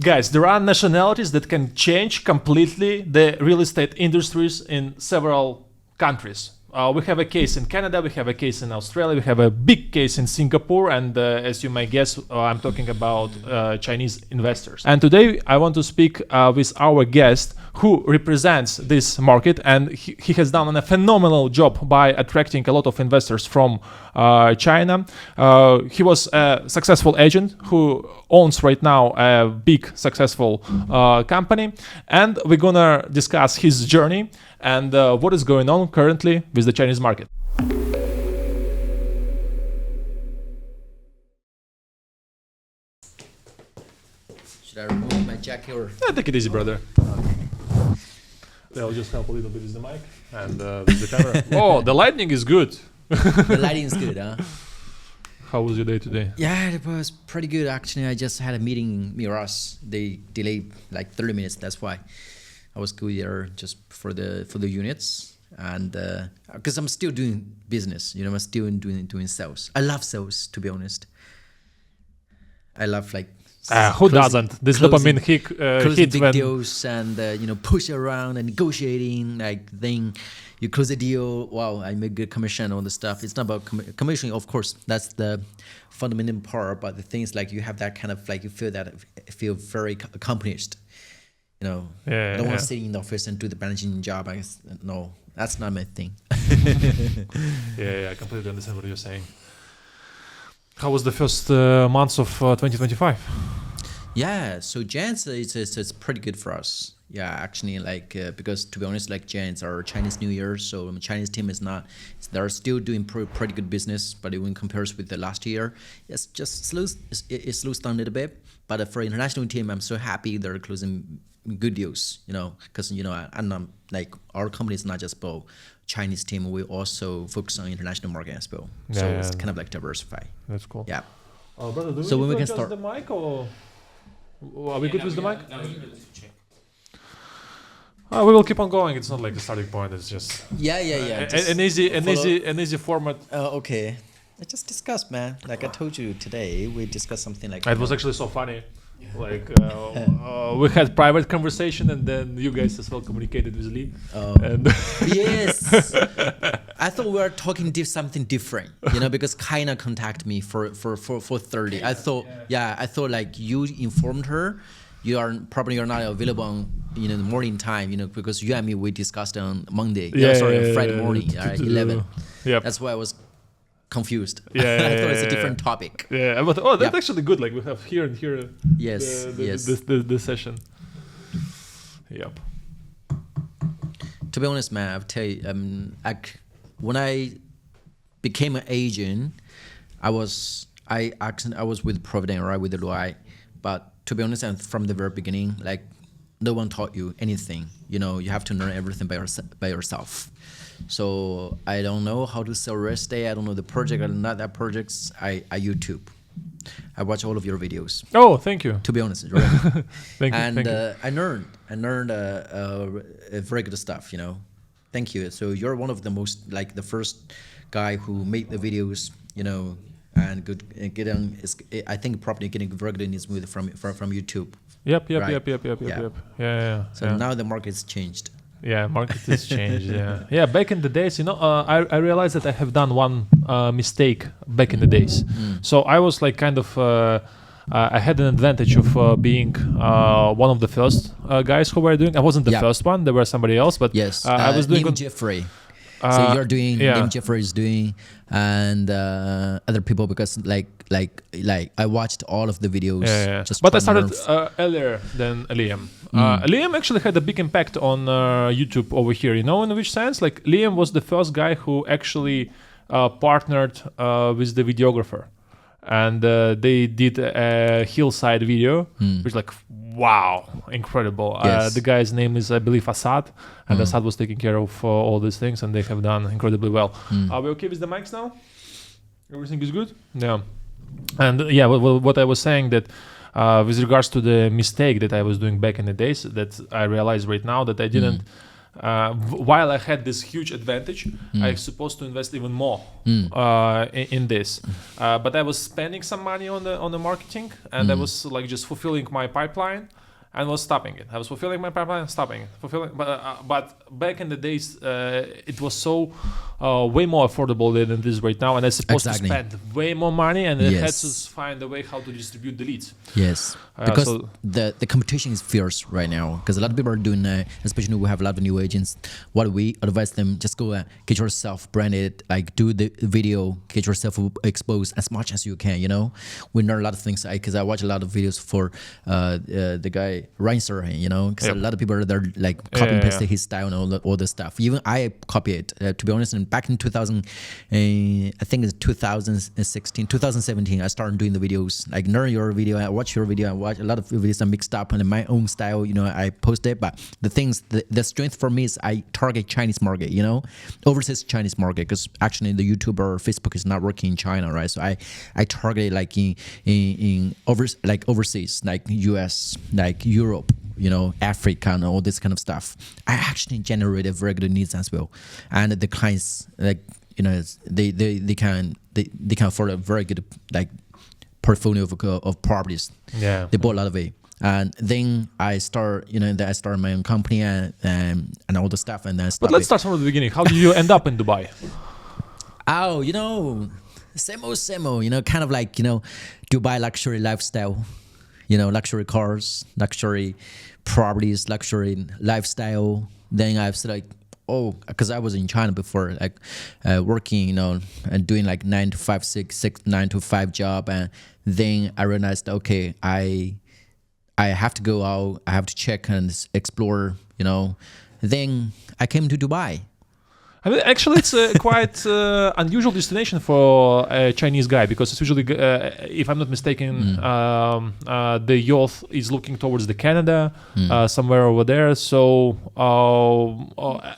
Guys, there are nationalities that can change completely the real estate industries in several countries. We have a case in Canada, we have a case in Australia, we have a big case in Singapore, and as you may guess, I'm talking about Chinese investors. And today I want to speak with our guest who represents this market, and he has done a phenomenal job by attracting a lot of investors from China. He was a successful agent who owns right now a big successful company, and we're gonna discuss his journey and what is going on currently with the Chinese market. Should I remove my jacket or? Take it easy, brother. I'll just help a little bit with the mic and with the camera. Oh, the lighting is good. The lighting is good, huh? How was your day today? Yeah, it was pretty good actually. I just had a meeting in Miras. They delayed like 30 minutes. That's why I was good there just for the units, and because I'm still doing business. I'm still doing sales. I love sales, to be honest. I love like. Who doesn't? This dopamine hit big when deals and push around and negotiating like thing. You close a deal. Wow, I make good commission on the stuff. It's not about commission, of course. That's the fundamental part. But the thing is like you have that kind of like you feel very accomplished. I don't want to sit in the office and do the managing job. No, that's not my thing. I completely understand what you're saying. How was the first months of 2025? Yeah, so January it's pretty good for us. Yeah, actually, like because to be honest, like January are Chinese New Year, so Chinese team is not. They're still doing pretty good business, but when compared with the last year, it's just it slows down a little bit. But for international team, I'm so happy they're closing good deals. Because I'm like our company is not just about Chinese team, we also focus on international market as well. It's kind of like diversify. That's cool. Yeah. Brother, do so we when we can adjust start the mic or are we good with the mic? We will keep on going. It's not like a starting point. It's just an easy format. Okay. I just discussed, man. Like I told you today, we discussed something like. It was actually so funny. Like we had private conversation, and then you guys as well communicated with Lee. And yes, I thought we were talking something different, because Kaina contacted me for 30. I thought, I thought like you informed her, you're not available on the morning time, because you and me we discussed on Monday. Friday morning, 11. Yeah, that's why I was confused. I thought it's a different topic. Yeah, but that's actually good. Like we have here and here. Yes, the session. Yep. To be honest, man, I'll tell you, when I became an agent, I was with Provident, right, with the Luai. But to be honest, and from the very beginning, like no one taught you anything. You have to learn everything by yourself. So I don't know how to sell real estate. I don't know the project or not that projects. I YouTube. I watch all of your videos. Oh, thank you. To be honest, right? Thank you. You. I learned very good stuff. Thank you. So you're one of the most like the first guy who made the videos. And get on. I think probably getting very good in smooth from YouTube. Yep. Yeah. So now the market's changed. Yeah, market has changed. Yeah. Back in the days, I realized that I have done one mistake back in the days. So I was like kind of I had an advantage of being one of the first guys who were doing. I wasn't the first one. There were somebody else, but yes, I was doing. Jeffrey. So you're doing. Jeffrey is doing, and other people because like I watched all of the videos. But I started earlier than Liam. Liam actually had a big impact on YouTube over here. In which sense? Like Liam was the first guy who actually partnered with the videographer, and they did a hillside video, which like wow, incredible. Yes. The guy's name is I believe Assad, and Assad was taking care of all these things, and they have done incredibly well. Are we okay with the mics now? Everything is good? Yeah. And what I was saying that with regards to the mistake that I was doing back in the days, that I realized right now that I didn't while I had this huge advantage, I was supposed to invest even more in this. But I was spending some money on the marketing, and I was like just fulfilling my pipeline and was stopping it. I was fulfilling my pipeline and stopping it. But back in the days, it was so way more affordable than it is right now, and I supposed to spend way more money, and I had to find a way how to distribute the leads. Yes, because the competition is fierce right now. Because a lot of people are doing, especially we have a lot of new agents. What we advise them, just go get yourself branded, like do the video, get yourself exposed as much as you can. You know, we learn a lot of things. Because I watch a lot of videos for the guy Ryan Serhant, you know, because a lot of people are there like copy and paste his style and all the stuff. Even I copy it. To be honest, and back in 2000, I think it's 2016, 2017, I started doing the videos. Like learn your video, I watch your video, I watch a lot of videos I mixed up and in my own style, you know, I post it. But the strength for me is I target Chinese market, you know, overseas Chinese market, because actually the YouTube or Facebook is not working in China, right? So I target like in overseas, like US, like Europe, you know, Africa and all this kind of stuff. I actually generated very good leads as well, and the clients, like, you know, they can afford a very good like portfolio of properties. Yeah, they bought a lot of it, and then I started my own company and all the stuff, and then. But let's start from the beginning. How did you end up in Dubai? Oh, you know, same old, you know, kind of like, you know, Dubai luxury lifestyle. You know, luxury cars, luxury properties, luxury lifestyle. Then I was like, oh, because I was in China before, like working, you know, and doing like 9 to 5, 9 to 5 job. And then I realized, okay, I have to go out. I have to check and explore, you know. Then I came to Dubai. I mean, actually, it's a quite unusual destination for a Chinese guy, because it's usually, if I'm not mistaken, the youth is looking towards the Canada, somewhere over there. So,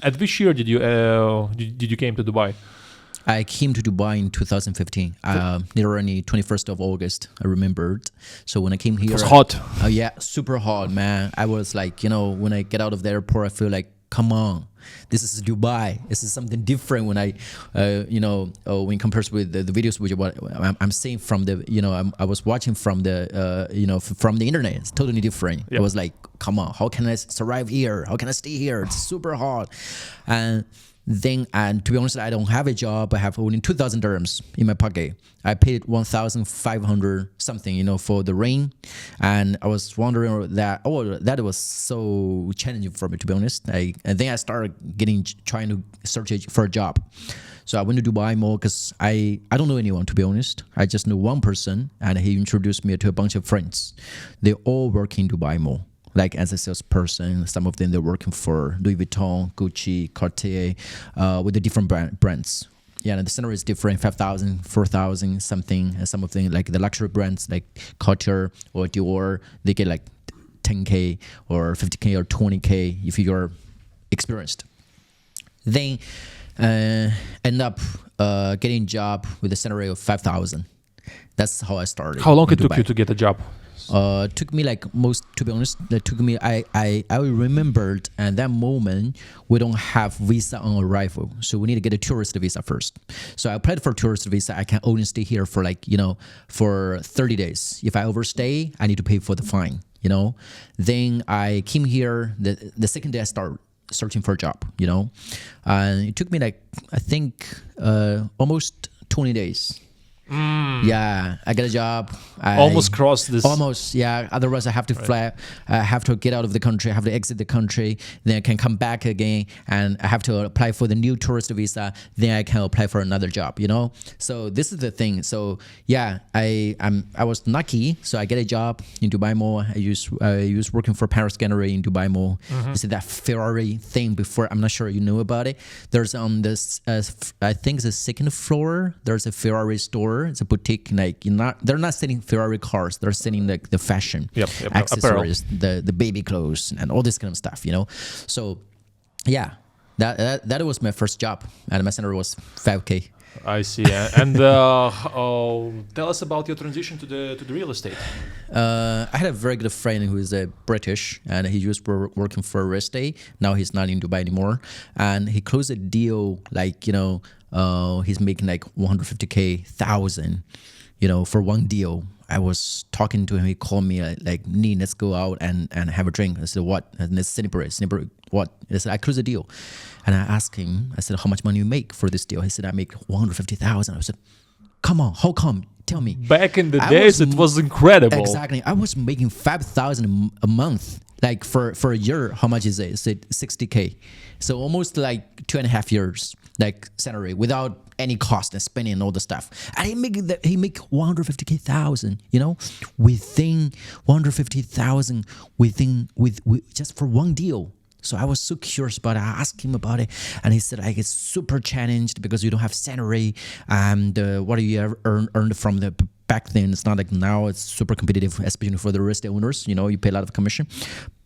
at which year did you came to Dubai? I came to Dubai in 2015, literally 21st of August, I remembered. So when I came here... It was hot. Yeah, super hot, man. I was like, you know, when I get out of the airport, I feel like, come on. This is Dubai. This is something different when I, you know, when compared with the videos which I'm seeing from the, you know, I was watching from the, you know, from the internet. It's totally different. Yep. It was like, come on, how can I survive here? How can I stay here? It's super hot. And then, and to be honest, I don't have a job. I have only 2,000 dirhams in my pocket. I paid 1,500 something, you know, for the rain. And I was wondering that was so challenging for me, to be honest. And then I started trying to search for a job. So I went to Dubai Mall because I don't know anyone, to be honest. I just know one person, and he introduced me to a bunch of friends. They all work in Dubai Mall. Like as a salesperson, some of them they're working for Louis Vuitton, Gucci, Cartier, with the different brands. Yeah, and the salary is different, 5,000, 4,000 something. And some of them, like the luxury brands like Cartier or Dior, they get like 10K or 50K or 20K if you're experienced. Then end up getting a job with a salary of 5,000. That's how I started. How long it took you to get a job? Took me like to be honest, I remembered at that moment we don't have visa on arrival, so we need to get a tourist visa first. So I applied for a tourist visa. I can only stay here for like, you know, for 30 days. If I overstay, I need to pay for the fine, you know. Then I came here, the second day I started searching for a job, you know. And it took me like, I think almost 20 days. Yeah, I got a job. Almost crossed this. Almost, yeah. Otherwise, I have to fly. I have to get out of the country. I have to exit the country. Then I can come back again, and I have to apply for the new tourist visa. Then I can apply for another job. You know. So this is the thing. So yeah, I was lucky. So I get a job in Dubai Mall. I used working for Paris Gallery in Dubai Mall. You see that Ferrari thing before? I'm not sure you know about it. There's on this. I think it's the second floor. There's a Ferrari store. It's a boutique, like they're not selling Ferrari cars, they're selling like the fashion, accessories, the baby clothes and all this kind of stuff, you know. So yeah, that was my first job, and my salary was 5K. I see. And tell us about your transition to the real estate. I had a very good friend who is a British, and he used to working for real estate. Now he's not in Dubai anymore, and he closed a deal like he's making like 150K thousand, for one deal. I was talking to him. He called me like, "Nee, let's go out and have a drink." I said, "What?" And it's celebrate. What? I said, "I closed a deal," and I asked him. I said, "How much money you make for this deal?" He said, "I make 150,000." I said, "Come on, how come? Tell me." Back in the days, it was incredible. Exactly. I was making 5,000 a month. Like for a year, how much is it? It's 60K. So almost like 2.5 years, like salary without any cost and spending and all the stuff. And he make 150K thousand, within 150,000 with just for one deal. So I was so curious about it. I asked him about it, and he said, "It's super challenged because you don't have salary, and what do you ever earn from the back then? It's not like now. It's super competitive, especially for the real estate owners. You pay a lot of commission.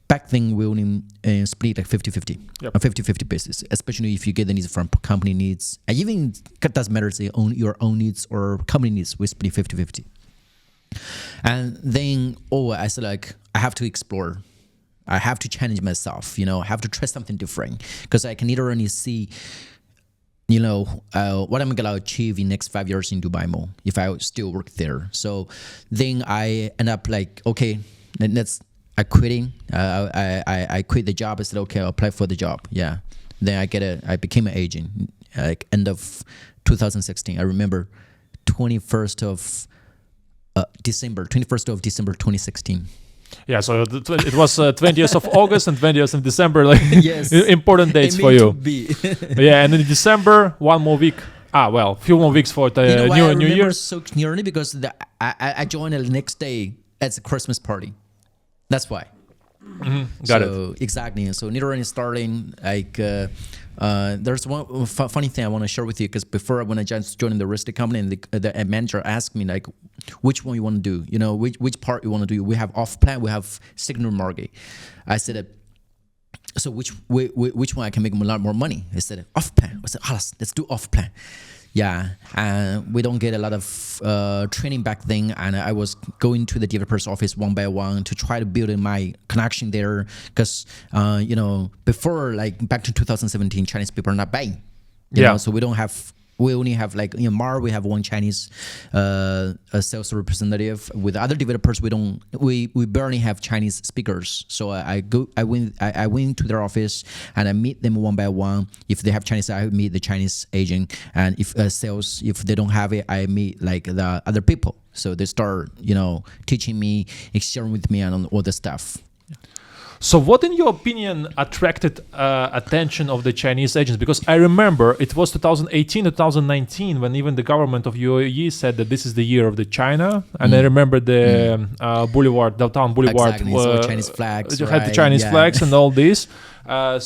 Back then, we only split like 50-50, Yep. a 50-50 basis, especially if you get the needs from company needs. And even it doesn't matter, say your own needs or company needs, we split 50-50. And then, I said, like, I have to explore. I have to challenge myself, I have to try something different because I can literally see, what I'm going to achieve in next 5 years in Dubai Mall if I still work there. So then I end up like, okay, I quitting. I quit the job. I said, okay, I'll apply for the job. Yeah. Then I became an agent like end of 2016. I remember 21st of December 2016. Yeah, so it was 20th of August and 20th of December, like Yes. important dates for you. Yeah, and in December, one more week. Few more weeks for the New Year. So clearly because I joined the next day at the Christmas party. That's why. Got it. Exactly. So literally starting like there's one funny thing I want to share with you because before when I just joined the real estate company and the manager asked me like which one you want to do, which part you want to do. We have off plan, we have secondary mortgage. I said so which one I can make a lot more money? I said off plan. I said let's do off plan. Yeah, and we don't get a lot of training back then, and I was going to the developer's office one by one to try to build in my connection there, because before like back to 2017, Chinese people are not buying, so we only have like in Mar we have one Chinese a sales representative. With other developers we barely have Chinese speakers. So I went to their office and I meet them one by one. If they have Chinese, I meet the Chinese agent, and if sales, if they don't have it, I meet like the other people. So they start teaching me, sharing with me and all the stuff. So what, in your opinion, attracted attention of the Chinese agents? Because I remember it was 2018, 2019 when even the government of UAE said that this is the year of the China. And I remember the downtown boulevard. Exactly. So Chinese flags. You had the Chinese flags and all this. I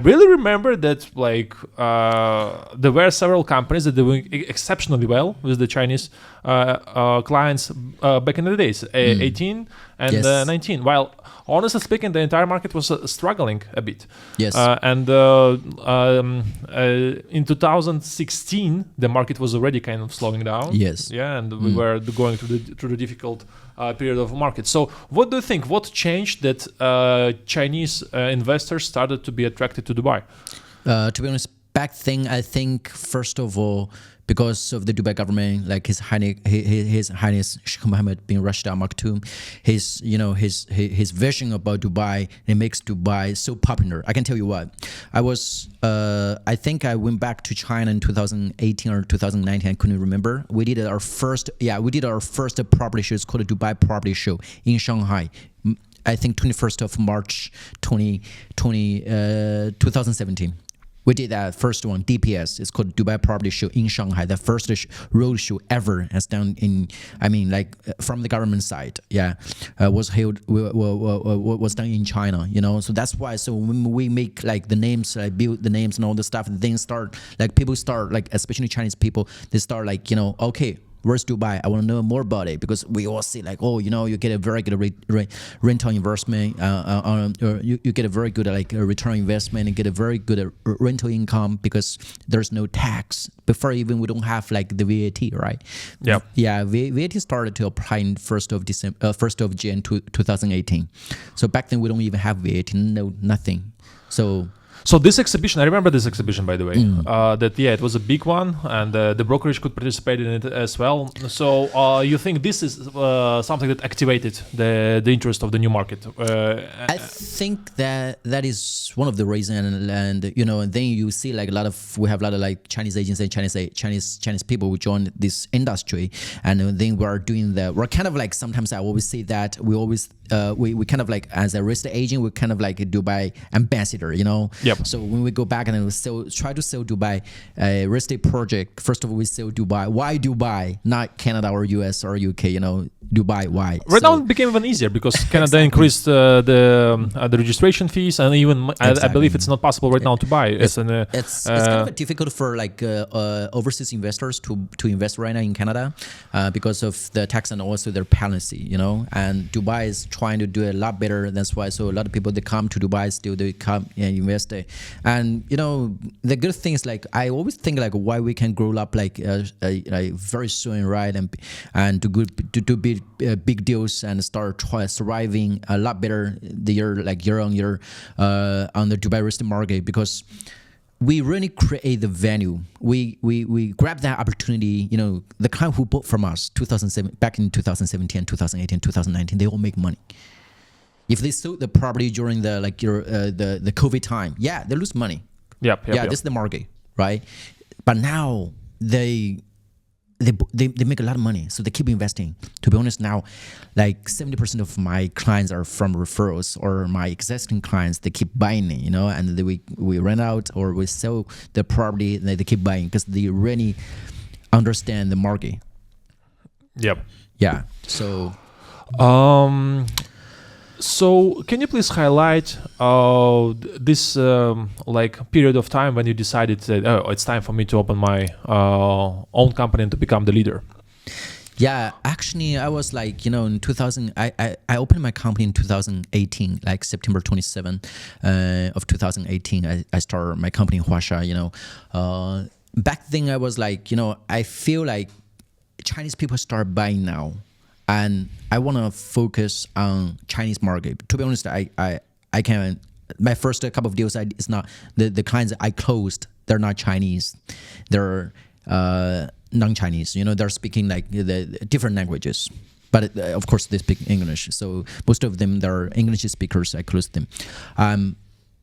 really remember that like there were several companies that were doing exceptionally well with the Chinese clients back in the days, 18 and 19. While honestly speaking, the entire market was struggling a bit. Yes. In 2016, the market was already kind of slowing down. Yes. Yeah, and we were going through the difficult period of market. So what do you think? What changed that Chinese investors started to be attracted to Dubai? To be honest, back then, I think first of all, because of the Dubai government, like His Highness Sheikh Mohammed bin Rashid Al Maktoum, his vision about Dubai, it makes Dubai so popular. I can tell you what, I think I went back to China in 2018 or 2019. I couldn't remember. We did our first property show. It's called the Dubai Property Show in Shanghai. I think 21st of March 2017. We did that first one, DPS. It's called Dubai Property Show in Shanghai. The first road show ever has done from the government side. Yeah, was done in China. So that's why. So when we make like the names, build the names and all the stuff, then start like people start like especially Chinese people. They start like okay, Where's Dubai? I want to know more about it because we all see like, oh, you get a very good rental investment, or you get a very good return on investment and get a very good rental income because there's no tax. Before even we don't have like the VAT, right? Yeah. VAT started to apply in 1st of Jan 2018. So back then we don't even have VAT, no nothing. So this exhibition, I remember this exhibition, by the way, it was a big one, and the brokerage could participate in it as well. So you think this is something that activated the interest of the new market? I think that is one of the reasons, and then you see like we have a lot of like Chinese agents and Chinese people who join this industry, and then we're kind of like, sometimes I always say that we always we kind of like, as a real estate agent, we're kind of like a Dubai ambassador, Yep. So when we go back and we try to sell Dubai real estate project, first of all we sell Dubai. Why Dubai, not Canada or US or UK? Dubai, why? Right now it became even easier because Canada increased the registration fees, and even I believe it's not possible right now to buy. It's kind of difficult for like overseas investors to invest right now in Canada because of the tax and also their policy, And Dubai is trying to do a lot better. That's why a lot of people, they come to Dubai still, they come and invest there. And the good thing is like, I always think like why we can grow up like very soon, right? And to be big deals and start surviving a lot better year on year on the Dubai real estate market, because we really create the value. We grab that opportunity. The client who bought from us back in 2017, 2018, 2019, they all make money. If they sold the property during the COVID time, they lose money. Yep. This is the market, right? But now they make a lot of money, so they keep investing. To be honest, now like 70% of my clients are from referrals, or my existing clients, they keep buying it, and we rent out or we sell the property, and they keep buying because they really understand the market. Yep. Yeah. So So can you please highlight this period of time when you decided that it's time for me to open my own company and to become the leader? Yeah, actually, I was like, in 2000, I opened my company in 2018, like September 27 of 2018. I started my company in Huasha, Back then, I was like, I feel like Chinese people start buying now. And I want to focus on Chinese market. To be honest, I can. My first couple of deals, it's not the clients I closed. They're not Chinese. They're non-Chinese. They're speaking like the different languages. But of course, they speak English. So most of them, they're English speakers. I closed them.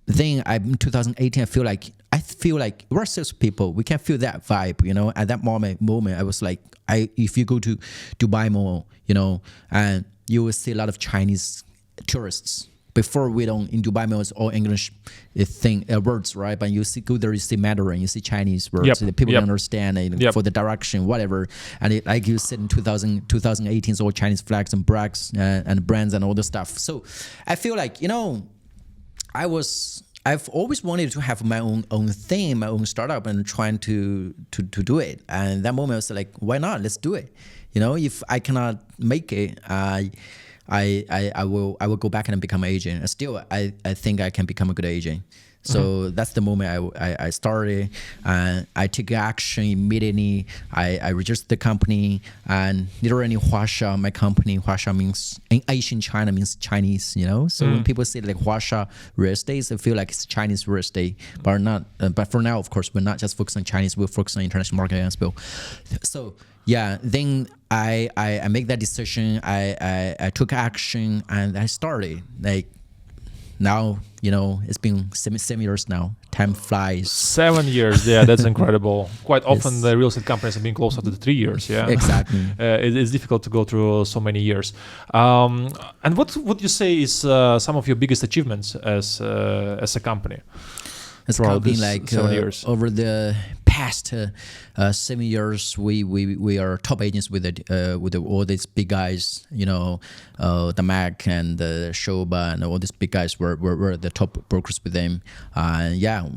Then in 2018, I feel like we're salespeople. We can feel that vibe, At that moment, I was like, if you go to Dubai Mall, and you will see a lot of Chinese tourists. Before in Dubai Mall, it's all English words, right? But you go there, you see Mandarin, you see Chinese words. Yep. So the people Yep. don't understand Yep. for the direction, whatever. And like you said, in 2018, it's all Chinese flags and brags and brands and all the stuff. So I feel like, I've always wanted to have my own thing, my own startup, and trying to do it. And that moment I was like, why not? Let's do it. If I cannot make it, I will go back and become an agent. Still, I think I can become a good agent. So that's the moment I started, and I took action immediately. I registered the company, and literally Huasha, my company, Huasha means in Asian China means Chinese, So when people say like Huasha real estate, they feel like it's Chinese real estate, but not. But for now, of course, we're not just focused on Chinese. We're focused on international market as well. So yeah, then I make that decision. I took action, and I started like. Now, it's been 7 years now. Time flies. 7 years, yeah, that's incredible. Quite often the real estate companies have been close after 3 years, yeah. Exactly. It's difficult to go through so many years. And what would you say is some of your biggest achievements as a company? It's probably like 7 years. over the past 7 years, we are top agents with all these big guys, the Mac and the Shoba and all these big guys were the top brokers with them.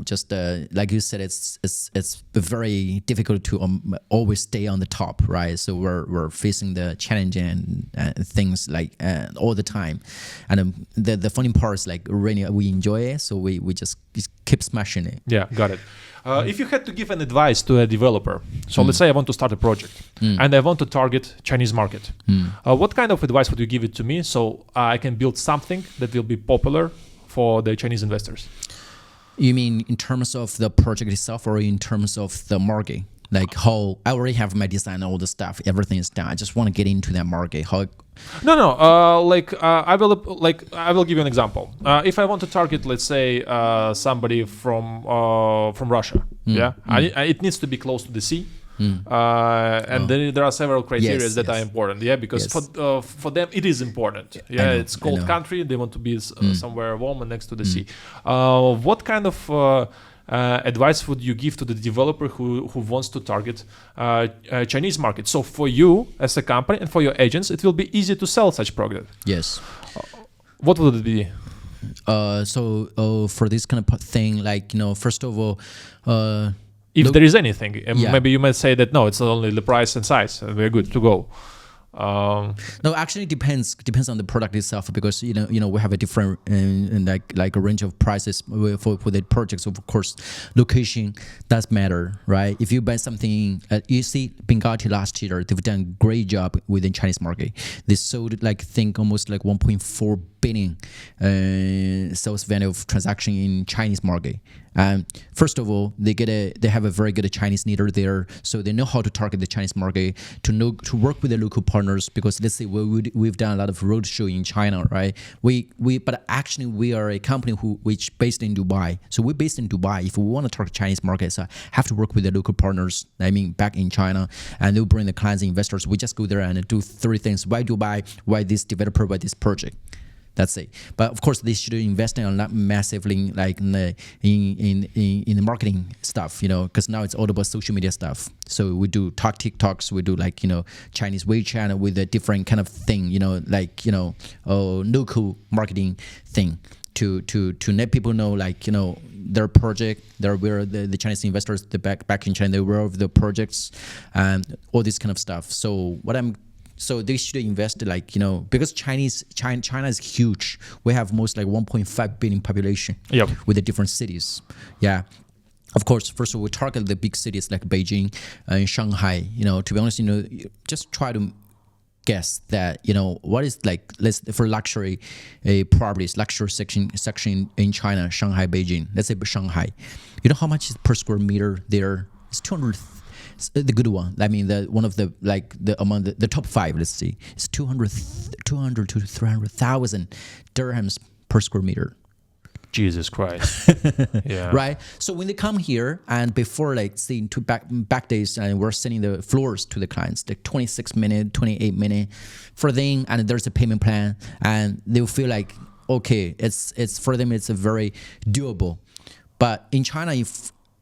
Just like you said, it's very difficult to always stay on the top, right? So we're facing the challenge and things like all the time. And the funny part is like really we enjoy it, so we just keep smashing it. Yeah, got it. If you had to give an advice to a developer, so let's say I want to start a project and I want to target Chinese market, what kind of advice would you give it to me so I can build something that will be popular for the Chinese investors? You mean in terms of the project itself or in terms of the market? Like how I already have my design, all the stuff, everything is done. I just want to get into that market. I will give you an example. If I want to target, let's say, somebody from Russia, it needs to be close to the sea. And then there are several criteria that are important, because for them it is important. It's cold country, they want to be somewhere warm and next to the sea. What kind of advice would you give to the developer who wants to target Chinese market? So for you as a company and for your agents, it will be easy to sell such product. Yes. What would it be? For this kind of thing, like, first of all, if there is anything, maybe you might say that no, it's only the price and size. We're good to go. No, actually, depends on the product itself, because we have a different like a range of prices for the projects. So of course, location does matter, right? If you buy something, you see Bengati last year, they've done a great job within Chinese market. They sold almost like 1.4 billion sales value of transaction in Chinese market. First of all, they have a very good Chinese leader there, so they know how to target the Chinese market, to work with the local partners. Because let's say we've done a lot of roadshow in China, right? But actually we are a company which based in Dubai. So we're based in Dubai. If we want to target Chinese markets, have to work with the local partners. I mean, back in China, and they'll bring the clients and investors. We just go there and do 3 things: why Dubai, why this developer, why this project. That's it. But of course, they should invest in not massively like in the marketing stuff, because now it's all about social media stuff. So we do TikToks, we do Chinese WeChat with a different kind of thing, local marketing thing to let people know their project, where the Chinese investors, back in China, they're aware of the projects and all this kind of stuff. So they should invest because China is huge. We have most 1.5 billion population with the different cities. Yeah. Of course, first of all, we target the big cities like Beijing and Shanghai. To be honest, just try to guess that, what is for luxury properties, luxury section in China, Shanghai, Beijing. Let's say Shanghai. You know how much is per square meter there? It's 200. The good one. I mean, among the top 5. Let's see, it's 200 to 300,000 dirhams per square meter. Jesus Christ! Yeah. Right. So when they come here, and before seeing back days, and we're sending the floors to the clients, 26 minute, 28 minute for them, and there's a payment plan, and they'll feel okay, it's for them, it's a very doable. But in China,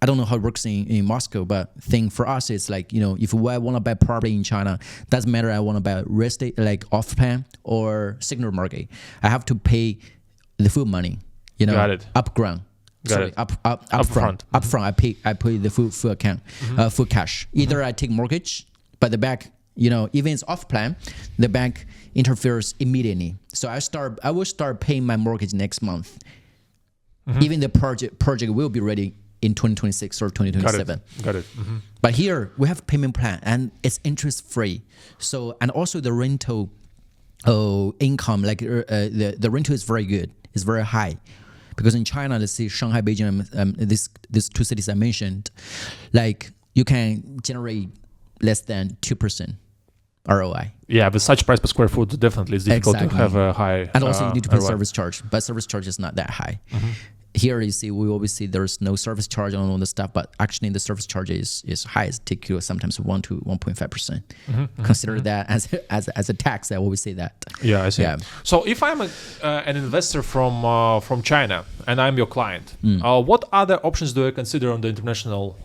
I don't know how it works in Moscow, but thing for us is if I want to buy property in China, doesn't matter. I want to buy real estate off plan or signal market. I have to pay the full money. Got it. Upfront. Upfront. I pay the full account, full cash. Either I take mortgage, but the bank, even it's off plan, the bank interferes immediately. So I will start paying my mortgage next month. Even the project will be ready in 2026 or 2027. Got it. Mm-hmm. But here we have payment plan, and it's interest free. So, and also the rental income, the rental is very good. It's very high, because in China, let's see Shanghai, Beijing, these 2 cities I mentioned, you can generate less than 2% ROI. Yeah, with such price per square foot, definitely it's difficult to have a high. And also you need to pay ROI. service charge, but service charge is not that high. here you see, we always see there's no service charge on all the stuff, but actually the service charge is high. It's TQ sometimes 1 to 1.5%. Consider that as a tax. I always say that. Yeah, I see. Yeah. So if I'm an investor from China and I'm your client, what other options do I consider on the international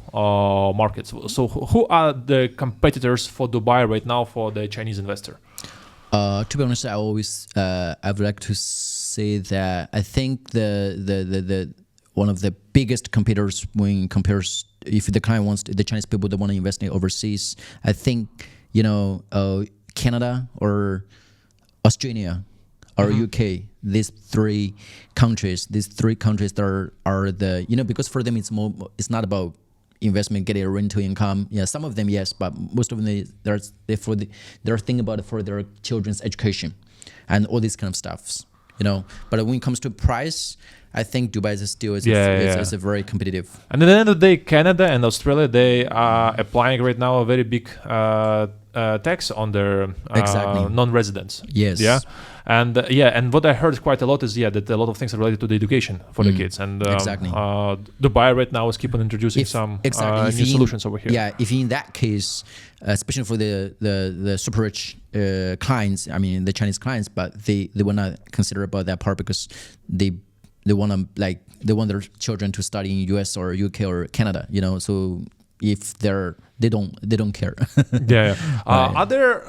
markets? So who are the competitors for Dubai right now for the Chinese investor? To be honest, I would like to say that I think the one of the biggest competitors when compares, if the client wants the Chinese people that want to invest in overseas, I think Canada or Australia or UK. These three countries that are the because for them it's not about investment, getting a rental income. Yeah, some of them yes, but most of them they're thinking about it for their children's education and all these kind of stuffs. But when it comes to price, I think Dubai is still is a very competitive. And at the end of the day, Canada and Australia, they are applying right now a very big tax on their non-residents. Yes. Yeah. And and what I heard quite a lot is that a lot of things are related to the education for the kids. And Dubai right now is keep on introducing some new solutions over here. Yeah, if in that case, especially for the super rich clients, I mean the Chinese clients, but they will not consider about that part because they want their children to study in US or UK or Canada. So if they don't care. Yeah. Are there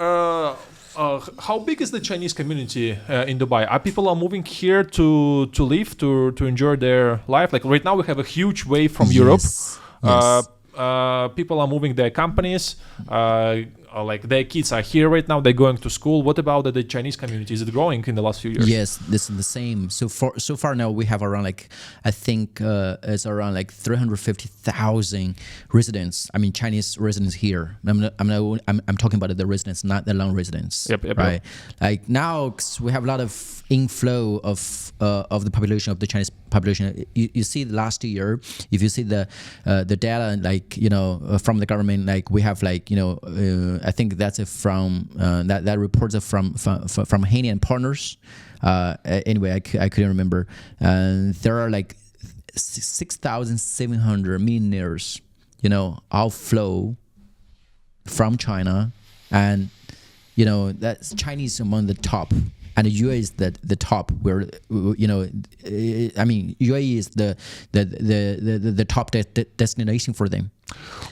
how big is the Chinese community in Dubai? Are people moving here to live, to enjoy their life? Like right now we have a huge wave from Europe. Yes. People are moving their companies. Like their kids are here right now. They're going to school. What about the Chinese community? Is it growing in the last few years? Yes, this is the same. So far now we have around it's around 350,000 residents. I mean Chinese residents here. I'm talking about the residents, not the non-residents. Yep. Right. Like now we have a lot of inflow of the population of the Chinese population. You see last year, if you see the data from the government, we have I think that's from that reports from Haney and Partners. Anyway, I couldn't remember. There are 6,700 millionaires, outflow from China, and that's Chinese among the top. And the UAE is the top where I mean UAE is the top destination for them.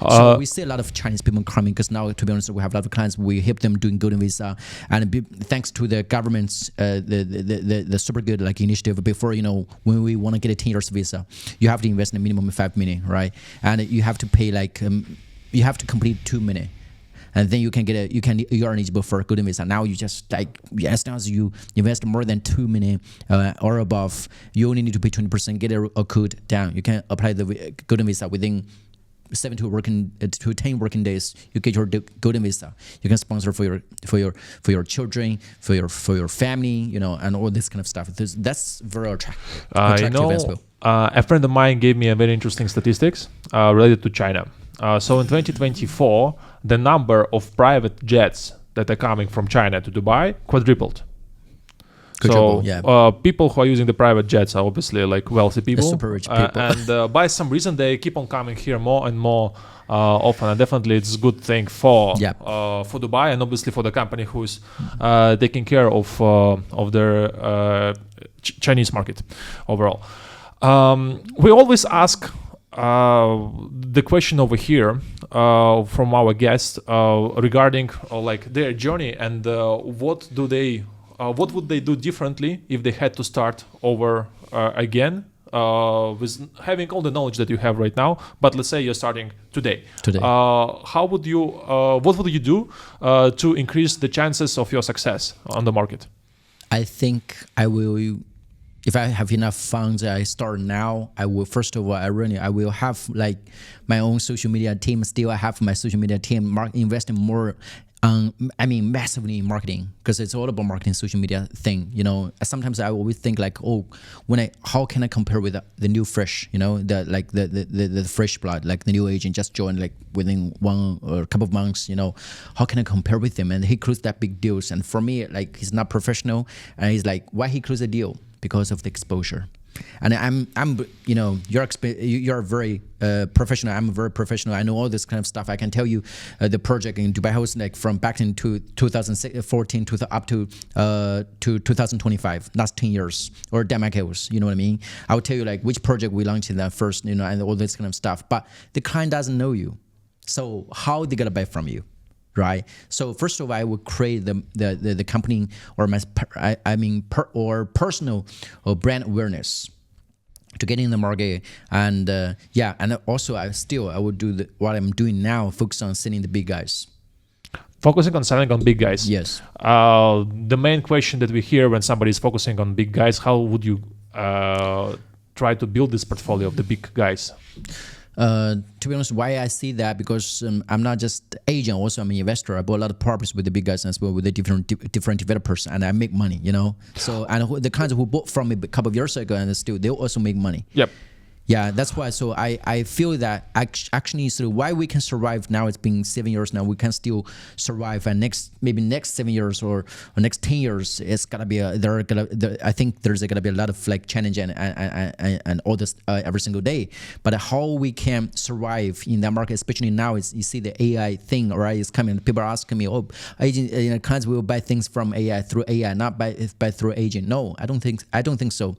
So we see a lot of Chinese people coming because now, to be honest, we have a lot of clients. We help them doing golden visa, and thanks to the government's the super good initiative. Before when we want to get a 10 years visa, you have to invest in a minimum of 5 million, right? And you have to pay you have to complete 2 million. And then you are eligible for a golden visa. Now you just as long as you invest more than 2 million or above, you only need to pay 20%. Get a code down. You can apply the golden visa within 7 to 10 working days. You get your golden visa. You can sponsor for your children, for your family, and all this kind of stuff. That's very attractive as well. A friend of mine gave me a very interesting statistics related to China. So in 2024, the number of private jets that are coming from China to Dubai quadrupled. People who are using the private jets are obviously wealthy people, super rich people. And by some reason they keep on coming here more and more often. And definitely it's a good thing for Dubai, and obviously for the company who's taking care of their Chinese market overall. We always ask the question over here from our guests regarding their journey and what would they do differently if they had to start over again with having all the knowledge that you have right now. But let's say you're starting today. What would you do to increase the chances of your success on the market? I think I will. If I have enough funds, I start now. I will first of all, I will have my own social media team. Still, I have my social media team investing more. Massively in marketing, because it's all about marketing, social media thing. Sometimes I always think how can I compare with the new fresh, the fresh blood, the new agent just joined within one or a couple of months. How can I compare with him? And he closed that big deals, and for me, he's not professional, and he's why he closed the deal? Because of the exposure. And I'm you're very professional. I'm very professional. I know all this kind of stuff. I can tell you the project in Dubai House, like from back into 2014 to up to 2025, last 10 years or decades. You know what I mean? I will tell you like which project we launched in that first, and all this kind of stuff. But the client doesn't know you, so how they gonna buy from you? Right. So first of all, I would create the company or personal or brand awareness to get in the market, and and also I would do what I'm doing now, focus on selling the big guys. Focusing on selling on big guys. Yes. The main question that we hear when somebody is focusing on big guys, how would you try to build this portfolio of the big guys? To be honest, why I see that, because I'm not just agent, also I'm an investor. I bought a lot of properties with the big guys as well, with the different developers, and I make money, So and the kinds who bought from me a couple of years ago, and they also make money. Yep. Yeah, that's why. So I feel that actually, so why we can survive now, it's been 7 years now, we can still survive, and next 7 years or next 10 years, it's gonna be I think there's gonna be a lot of like challenge and all this every single day. But how we can survive in that market, especially now, is you see the AI thing, right? Is coming. People are asking me, agent, clients will buy things from AI through AI, not by through agent. No, I don't think so.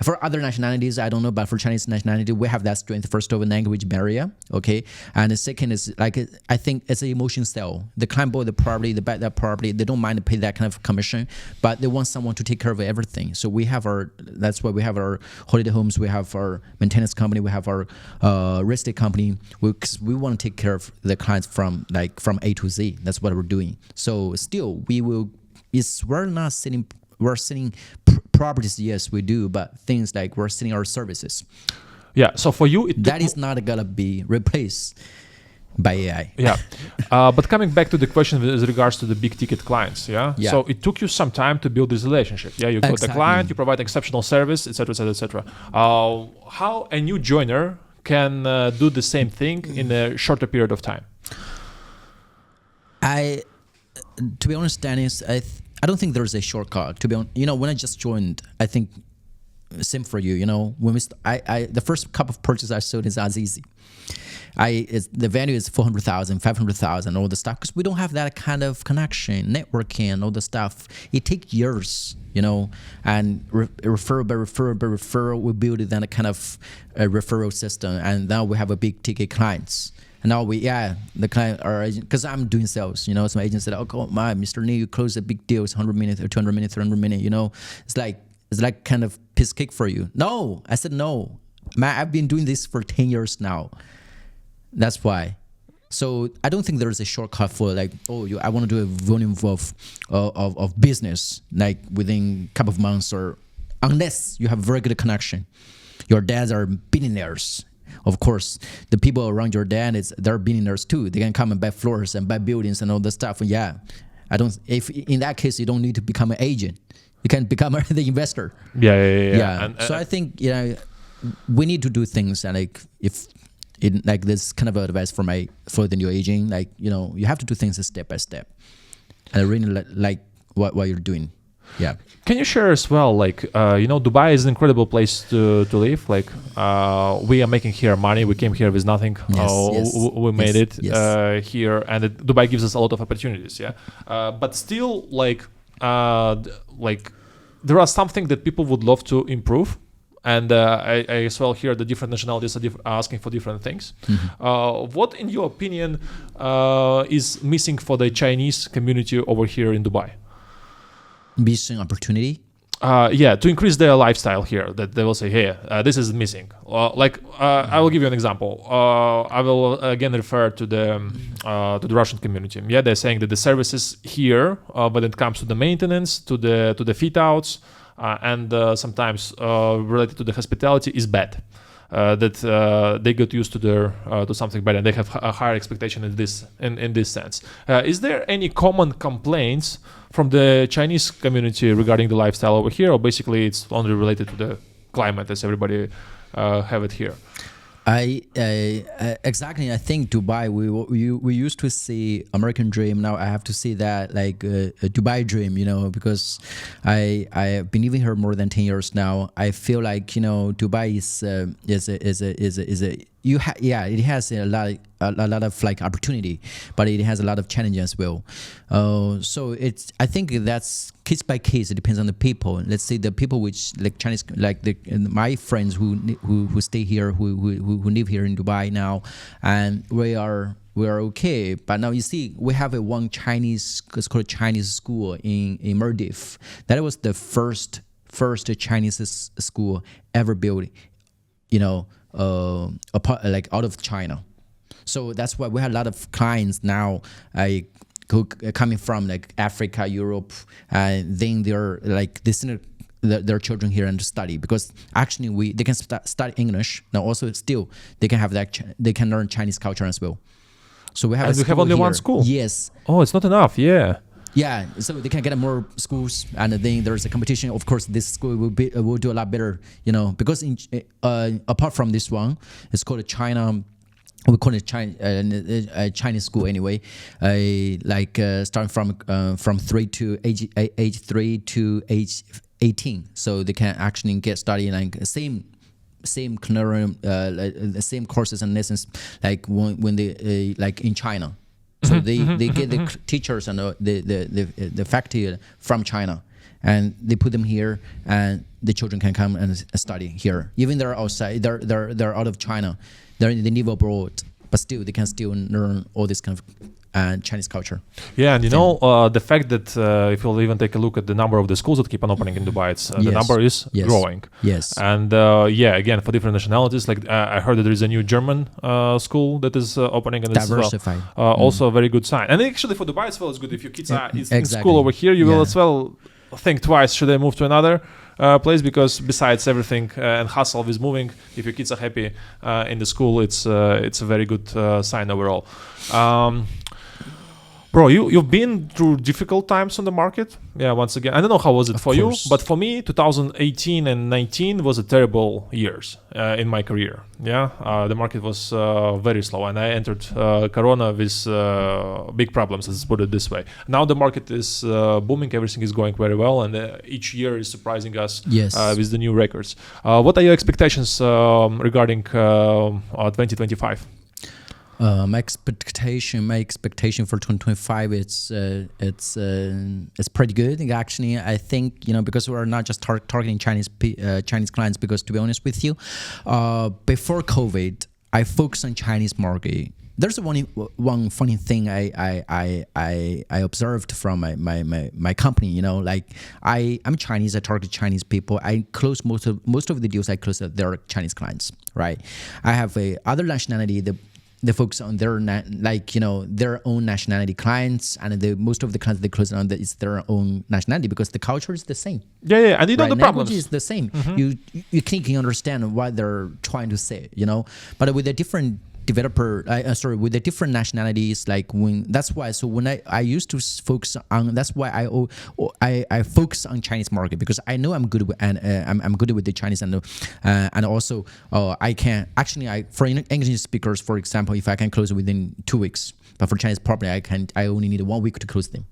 For other nationalities, I don't know, but for Chinese nationality, we have that strength. First of all, language barrier, okay, and the second is like I think it's an emotion sell. The client bought the property, they buy that property, they don't mind to pay that kind of commission, but they want someone to take care of everything. So that's why we have our holiday homes, we have our maintenance company, we have our real estate company, because we want to take care of the clients from A to Z. That's what we're doing. So still, we're not selling. We're selling properties, yes, we do, but things like we're selling our services. Yeah, so for you, that is not gonna be replaced by AI. Yeah, but coming back to the question with regards to the big ticket clients, yeah? So it took you some time to build this relationship. Yeah, you got the client, you provide exceptional service, etc., etc., etc. How a new joiner can do the same thing in a shorter period of time? To be honest, Dennis, I don't think there's a shortcut. To be honest, when I just joined, I think same for you. When the first couple of purchases I sold is as easy. The value is 400,000, 500,000, all the stuff, because we don't have that kind of connection, networking, and all the stuff. It takes years, and referral by referral, we build that kind of a referral system, and now we have a big ticket clients. And now the client or agent, because I'm doing sales, some agent said, Mr. Lee, you close a big deal, it's 100 minutes or 200 minutes, 300 minutes, it's like kind of piece cake for you. No, I said no. I've been doing this for 10 years now. That's why. So I don't think there's a shortcut for I want to do a volume of business like within a couple of months, or unless you have very good connection. Your dads are billionaires. Of course, the people around your dad they're billionaires too. They can come and buy floors and buy buildings and all the stuff. Yeah, if in that case you don't need to become an agent, you can become the investor. Yeah. And, so I think we need to do things, and this kind of advice for the new agent, you have to do things step by step, and I really like what you're doing. Yeah. Can you share as well, Dubai is an incredible place to live. We are making here money. We came here with nothing. We made it here, and Dubai gives us a lot of opportunities. Yeah. But still, there are something that people would love to improve. And I as well hear the different nationalities are asking for different things. Mm-hmm. What, in your opinion, is missing for the Chinese community over here in Dubai? Missing opportunity? To increase their lifestyle here. That they will say, hey, this is missing. I will give you an example. I will again refer to the Russian community. Yeah, they're saying that the services here, when it comes to the maintenance, to the fit outs, and sometimes related to the hospitality, is bad. That they got used to something better, and they have a higher expectation in this sense. Is there any common complaints from the Chinese community regarding the lifestyle over here, or basically it's only related to the climate as everybody have it here? Exactly. I think Dubai. We used to see American dream. Now I have to see that like a Dubai dream. Because I have been living here more than 10 years now. I feel like Dubai is a it has a lot of like opportunity, but it has a lot of challenges as well. So I think that's case by case. It depends on the people. Let's say the people which like Chinese, like my friends who stay here, who live here in Dubai now, and we are okay. But now you see, we have one Chinese, it's called Chinese school in Maldives. That was the first Chinese school ever built, like out of China. So that's why we have a lot of clients now, who coming from like Africa, Europe, and then they're like they send their children here and study, because actually they can study English now. Also, still they can have they can learn Chinese culture as well. So we have and we have only one school. Yes. Oh, it's not enough. Yeah. Yeah, so they can get more schools, and then there's a competition. Of course, this school will do a lot better, because apart from this one, it's called China. We call it Chinese school anyway. Starting from age 3 to age 18, so they can actually get studying like same curriculum, the same courses and lessons like when they like in China. So they get the teachers and the faculty from China, and they put them here, and the children can come and study here. Even they're outside, they're out of China, they live abroad, but still they can still learn all this kind of Chinese culture. Yeah, and the fact that if you'll even take a look at the number of the schools that keep on opening in Dubai, the number is growing. Yes. And again, for different nationalities, like I heard that there is a new German school that is opening, and diversified. Also a very good sign. And actually for Dubai as well, it's good if your kids are in school over here, you will as well think twice, should I move to another place, because besides everything and hustle with moving, if your kids are happy in the school, it's a very good sign overall. Bro, you've been through difficult times on the market. Yeah, once again, I don't know how was it for you, but for me, 2018 and 19 was a terrible years in my career. Yeah, the market was very slow, and I entered Corona with big problems. Let's put it this way. Now the market is booming. Everything is going very well, and each year is surprising us with the new records. What are your expectations regarding 2025? My expectation for 2025 it's pretty good. Actually, I think because we're not just targeting Chinese clients. Because to be honest with you, before COVID, I focused on Chinese market. There's one funny thing I observed from my company. Like I'm Chinese. I target Chinese people. I close most of the deals I close. They're Chinese clients, right? I have other nationality. They focus on their their own nationality clients, and most of the clients they close on is their own nationality, because the culture is the same. Yeah, and the problems. Language is the same. You can understand what they're trying to say, but with a different developer, with the different nationalities, that's why. So when I used to focus on, that's why I focus on Chinese market, because I know I'm good with, and I'm good with the Chinese, and also I can actually for English speakers, for example, if I can close it within 2 weeks, but for Chinese property I only need 1 week to close them.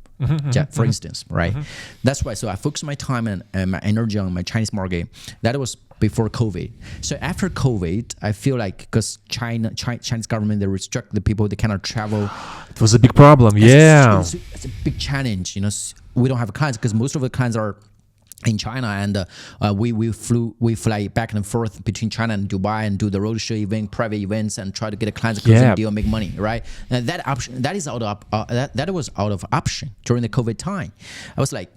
For instance, right? That's why. So I focus my time and my energy on my Chinese market. That was before COVID. So after COVID, I feel like because Chinese government, they restrict the people, they cannot travel. It was a big problem. It's a big challenge. We don't have clients because most of the clients are in China, and we fly back and forth between China and Dubai and do the roadshow event, private events, and try to get a client closing deal and make money, right? And that option, that was out of option during the COVID time. I was like,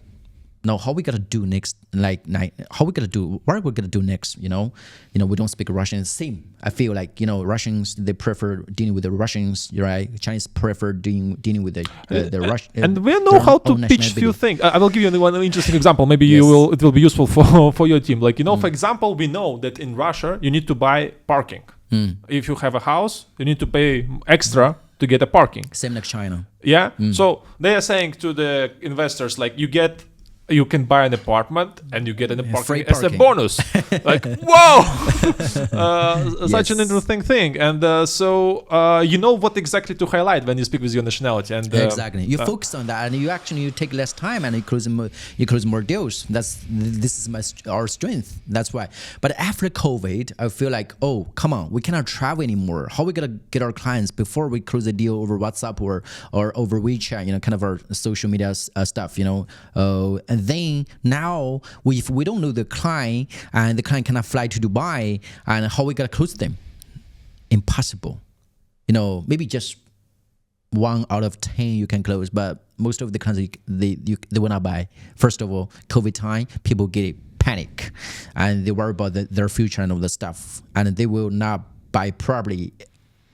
no, how we gonna do next? How we gonna do? What are we gonna do next? We don't speak Russian. Same. I feel like Russians, they prefer dealing with the Russians, right? Chinese prefer dealing with the Russian. And we know how to pitch few things. I will give you one interesting example. Maybe it will be useful for your team. For example, we know that in Russia you need to buy parking. If you have a house, you need to pay extra to get a parking. Same like China. Yeah. So they are saying to the investors, you get you can buy an apartment and you get an apartment free as a parking. bonus. Like, whoa! Such an Yes. interesting thing. And so you know what exactly to highlight when you speak with your nationality. And Exactly. You focus on that, and you take less time, and you close more deals. This is our strength. That's why. But after COVID, I feel like, oh, come on, we cannot travel anymore. How we gonna get our clients before we close a deal over WhatsApp or over WeChat? Kind of our social media stuff. And then now if we don't know the client and the client cannot fly to Dubai, and how we gonna close them? Impossible. Maybe just 1 out of 10 you can close, but most of the clients they will not buy. First of all, COVID time, people get panic and they worry about their future and all the stuff, and they will not buy probably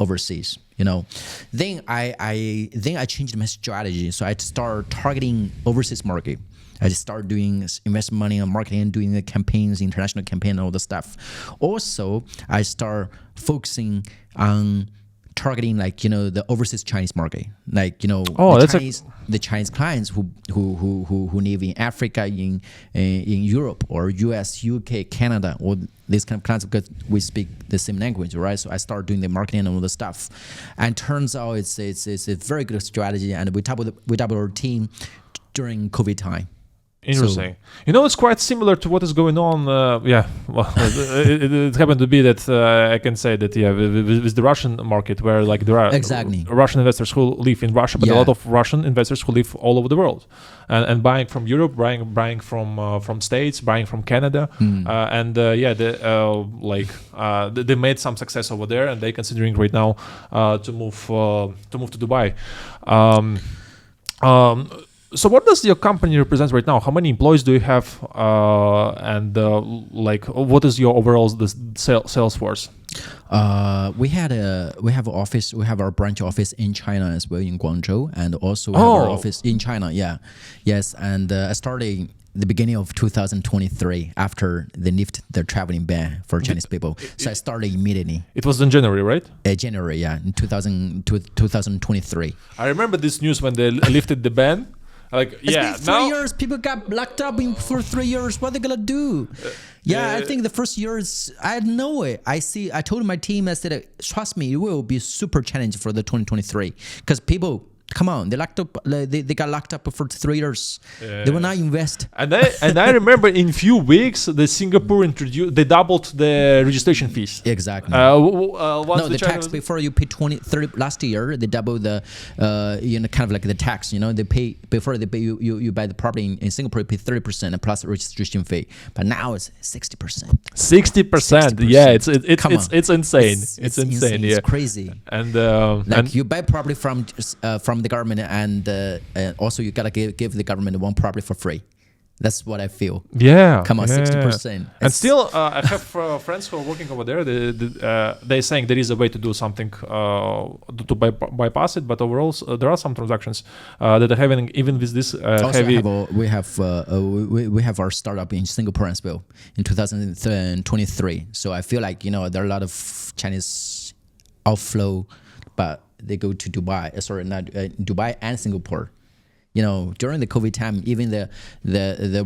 overseas. Then I changed my strategy, so I start targeting overseas market. I just start doing invest money on marketing, doing the campaigns, international campaign, all the stuff. Also, I start focusing on targeting the overseas Chinese market, the Chinese clients who live in Africa, in Europe or US, UK, Canada, or these kind of clients, because we speak the same language, right? So I start doing the marketing and all the stuff, and turns out it's a very good strategy, and we double our team during COVID time. Interesting. It's quite similar to what is going on. It happened to be that I can say that with the Russian market, where there are Russian investors who live in Russia, but a lot of Russian investors who live all over the world, and buying from Europe, buying from States, buying from Canada, they made some success over there, and they're considering right now to move to Dubai. So what does your company represent right now? How many employees do you have? What is your overall sales force? We have an office. We have our branch office in China as well, in Guangzhou, and also we have our office in China. Yeah, yes. And I started the beginning of 2023 after they lifted the traveling ban for Chinese people. So I started immediately. It was in January, right? January, yeah, in 2023. I remember this news when they lifted the ban. It's been 3 years. People got locked up for 3 years. What are they gonna do? I think the first year I know it. I told my team, I said, trust me, it will be super challenging for the 2023 because people. Come on, they got locked up for 3 years. They will not invest. And I remember in few weeks, the Singapore they doubled the registration fees. Exactly. The tax before you pay 30 last year, they doubled the kind of like the tax. They pay before they pay you buy the property in Singapore, you pay 30% plus registration fee. But now it's 60%. 60%. Yeah, it's insane. It's insane. Yeah, it's crazy. And you buy property from the government, and also you gotta give the government one property for free. That's what I feel. Yeah. Come on, 60%. And still, I have friends who are working over there. They're saying there is a way to do something to bypass it, but overall, there are some transactions that are having, even with this heavy. We have our startup in Singapore as well in 2023. So I feel like there are a lot of Chinese outflow, but they go to Dubai. Dubai and Singapore. During the COVID time, even the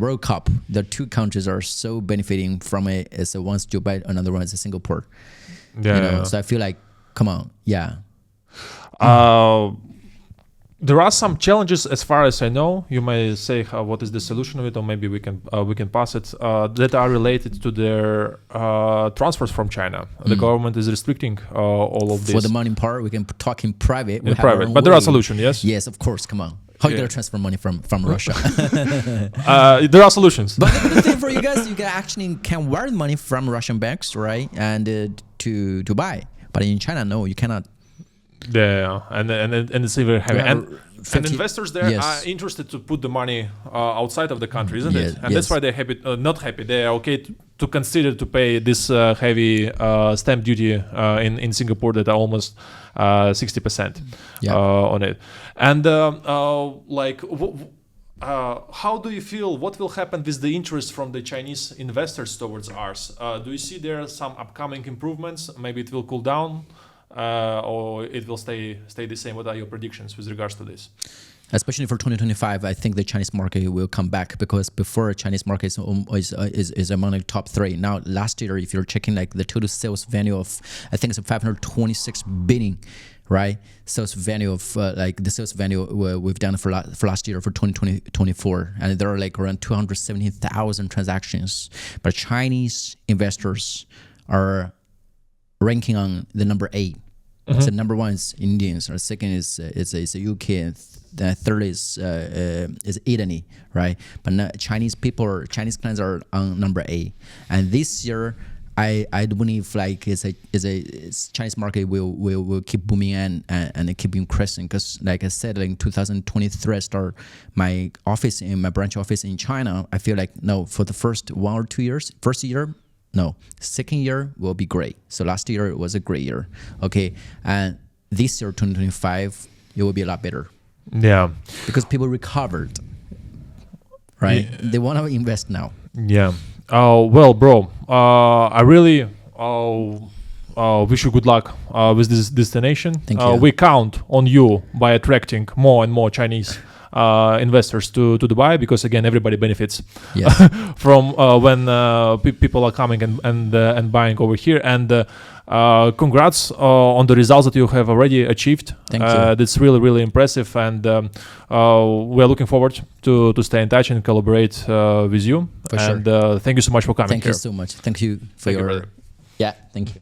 World Cup, the two countries are so benefiting from it. So one's Dubai, another one is Singapore. Yeah. So I feel like, come on, yeah. There are some challenges, as far as I know. You may say, what is the solution of it, or maybe we can pass it. That are related to their transfers from China. The government is restricting all of this. For the money part, we can talk in private. But there are solutions, yes. Yes, of course. Come on. How you gonna transfer money from Russia? There are solutions. But the good thing for you guys, you can wire money from Russian banks, right, and to Dubai. But in China, no, you cannot. Yeah, and it's very heavy. And investors there are interested to put the money outside of the country, isn't it? And that's why they're happy, not happy. They are okay to consider to pay this heavy stamp duty in Singapore that are almost 60% on it. And how do you feel? What will happen with the interest from the Chinese investors towards ours? Do you see there some upcoming improvements? Maybe it will cool down. Or it will stay the same? What are your predictions with regards to this? Especially for 2025, I think the Chinese market will come back because before Chinese market is among the top three. Now, last year, if you're checking like the total sales value of, I think it's 526 billion, right? Sales value of like the sales value we've done for last year for 2024, and there are like around 270,000 transactions. But Chinese investors are ranking on the number 8. So number 1 is Indians, or second is UK, and the third is Italy, right? But Chinese clients are on number 8, and this year I do believe like Chinese market will keep booming and keep increasing because like I said, like in 2023 I start my branch office in China. I feel like no, for the first 1 or 2 years, first year. No, second year will be great. So last year was a great year. Okay, and this year, 2025, it will be a lot better. Yeah. Because people recovered, right? Yeah. They want to invest now. Yeah. Well, bro, I really wish you good luck with this destination. Thank you. We count on you by attracting more and more Chinese investors to Dubai, because again everybody benefits from when people are coming and buying over here. And congrats on the results that you have already achieved. Thank you. That's really impressive, and we're looking forward to stay in touch and collaborate with you. For sure. And thank you so much for coming Thank here. you so much. Thank you for Thank you, your brother. yeah. Thank you.